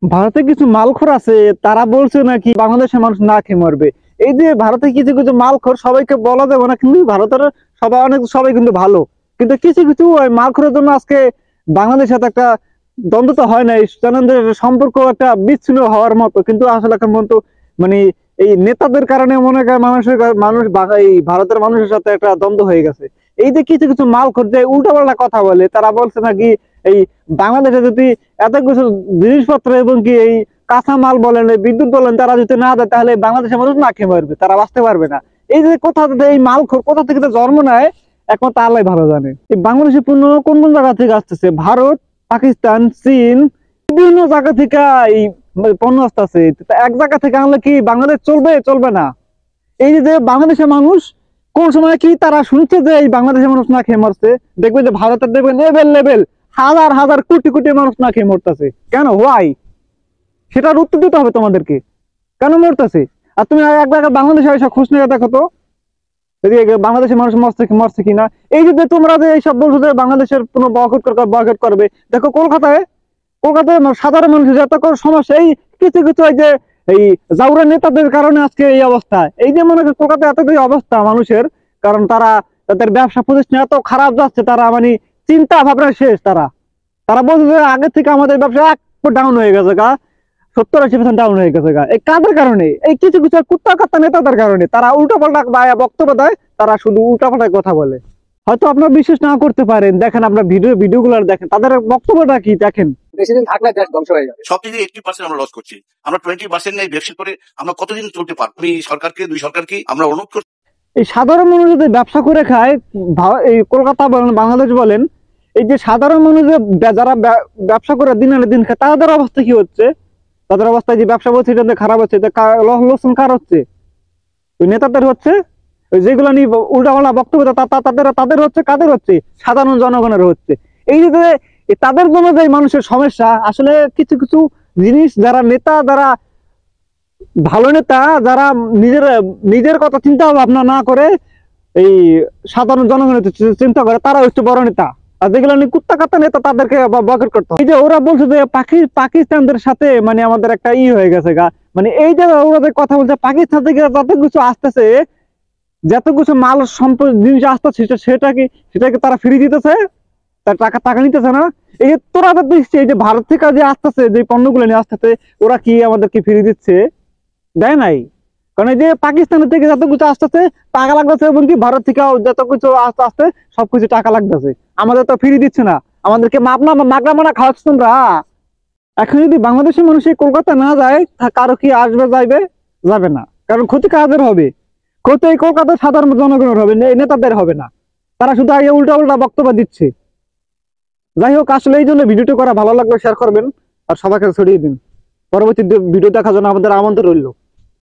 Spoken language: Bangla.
ভারতে কিছু মালখোর আছে, তারা বলছে নাকি বাংলাদেশের মানুষ না খেয়ে মরবে। এই যে ভারতে কিছু কিছু মালখোর, সবাইকে বলা যাবে না, কিন্তু ভারতের সবাই কিন্তু ভালো, কিন্তু কিছু কিছু ওই মালখোরের জন্য আজকে বাংলাদেশের সাথে একটা দ্বন্দ্ব তো হয় নাই, সম্পর্ক একটা বিচ্ছিন্ন হওয়ার মতো, কিন্তু আসলে এখন পর্যন্ত মানে এই নেতাদের কারণে মনে হয় এই ভারতের মানুষের সাথে একটা দ্বন্দ্ব হয়ে গেছে। এই যে কিছু কিছু মালখোর যে উল্টাপাল্টা কথা বলে, তারা বলছে নাকি এই বাংলাদেশে যদি এত কিছু জিনিসপত্র এবং কি এই কাঁচা মাল বলেন, এই বিদ্যুৎ বলেন, তারা যদি না দেয় তাহলে বাংলাদেশের মানুষ না খেয়ে মরবে, তারা বাঁচতে পারবে না। এই যে কোথা থেকে এই মালখোর কোথা থেকে জন্ম নেয়, একমাত্র আল্লাহ ভালো জানে। এই বাংলাদেশের পণ্য কোন কোন জায়গা থেকে আসতেছে, ভারত, পাকিস্তান, চীন, বিভিন্ন জায়গা থেকে এই পণ্য আসতেছে। এক জায়গা থেকে আনলে কি বাংলাদেশ চলবে? চলবে না। এই যে বাংলাদেশের মানুষ কোন সময় কি তারা শুনছে যে এই বাংলাদেশের মানুষ না খেয়ে মরছে? দেখবে যে ভারতের দেখবেন লেভেল লেভেল হাজার হাজার কোটি কোটি মানুষ না খেয়ে মরতেছে। কেন? হোয়াই? সেটার উত্তর দিতে হবে তোমাদেরকে, কেন মরতেছে। আর তুমি একবার বাংলাদেশে এসে খোঁজ নিয়ে দেখো তো, বাংলাদেশের মানুষ মরছে মরছে কিনা। এই যে তোমরা যে এইসব বলছো যে বাংলাদেশের কোনো বয়কট করবে, দেখো কলকাতায় সাধারণ মানুষের যত সমস্যা, এই কিছু কিছু এই যে এই জাউরা নেতাদের কারণে আজকে এই অবস্থা। এই যে মনে হয় কলকাতায় এত অবস্থা মানুষের, কারণ তারা তাদের ব্যবসা প্রতিষ্ঠান এত খারাপ যাচ্ছে, তারা মানে চিন্তা ভাবনা শেষ। তারা তারা বলছে যে আগে থেকে আমাদের ব্যবসা এক ডাউন হয়ে গেছে গা, 70-80% ডাউন হয়ে গেছে গা। এই কাদের কারণে? এই কিছু কিছু কুত্তা কাত্তা নেতাদের কারণে। তারা উল্টাপাল্টা বক্তব্য দেয়, তারা শুধু উল্টাপাল্টা কথা বলে। হয়তো আপনারা বিশ্বাস না করতে পারেন, দেখেন আপনার ভিডিওগুলো দেখেন, তাদের বক্তব্যটা কি দেখেন। বেশি দিন থাকলে দেশ ধ্বংস হয়ে যাবে। সব থেকে 80% আমরা লস করছি। আমরা 20% নেই ব্যবসা করে আমরা কতদিন চলতে পারবো? দুই সরকারকে আমরা অনুরোধ করছি। এই সাধারণ মানুষ যদি ব্যবসা করে খায়, এই কলকাতা বলেন, বাংলাদেশ বলেন, এই যে সাধারণ মানুষ যারা ব্যবসা করে দিন আনে দিন খায়, তাদের অবস্থা কি হচ্ছে? তাদের অবস্থা যে ব্যবসা বলছে এটা খারাপ হচ্ছে, লোকসান কার হচ্ছে? ওই নেতাদের হচ্ছে। ওই যেগুলো নিয়ে উল্টাপাল্টা বক্তব্য তাদের হচ্ছে। কাদের হচ্ছে? সাধারণ জনগণের হচ্ছে। এই যে তাদের জন্য যে মানুষের সমস্যা, আসলে কিছু কিছু জিনিস যারা নেতা, যারা ভালো নেতা, যারা নিজের নিজের কথা চিন্তা ভাবনা না করে এই সাধারণ জনগণের চিন্তা করে, তারা হচ্ছে বড় নেতা। আর যেগুলো কুত্তা কাত্তা নেতা, তাদেরকে বয়কট করতে হবে। এই যে ওরা বলছে যে পাকিস্তানদের সাথে মানে আমাদের একটা হয়ে গেছে গা, মানে এই যে ওরা যে কথা বলছে, পাকিস্তান থেকে যত কিছু আসতেছে, যত কিছু মাল সম্পদ জিনিস আসতেছে, সেটাকে তারা ফিরিয়ে দিতেছে, তার টাকা নিতেছে না। এই যে তোরা দেখছি, এই যে ভারত থেকে যে আসতেছে, যে পণ্যগুলো নিয়ে আসতেছে, ওরা কি আমাদেরকে ফিরিয়ে দিচ্ছে? দেয় নাই। কারণ এই যে পাকিস্তানের থেকে যত কিছু আসতেছে টাকা লাগতেছে, এবং কি ভারত থেকে যত কিছু আস্তে আস্তে সবকিছু টাকা লাগতেছে, আমাদের তো ফিরিয়ে দিচ্ছে না, আমাদেরকে মাগনা মানা খাওয়াচ্ছ তোমরা। এখন যদি বাংলাদেশের মানুষ এই কলকাতা না যায়, কারো কি আসবে? যাবে না। কারণ ক্ষতি কাদের হবে? ক্ষতি এই কলকাতার সাধারণ জনগণের হবে, নেতাদের হবে না। তারা শুধু আগে উল্টা উল্টা বক্তব্য দিচ্ছে। যাই হোক, আসলে এই জন্য ভিডিওটি করা, ভালো লাগলে শেয়ার করবেন আর সবাইকে ছড়িয়ে দিন। পরবর্তী ভিডিও দেখার জন্য আমাদের আমন্ত্রণ রইল।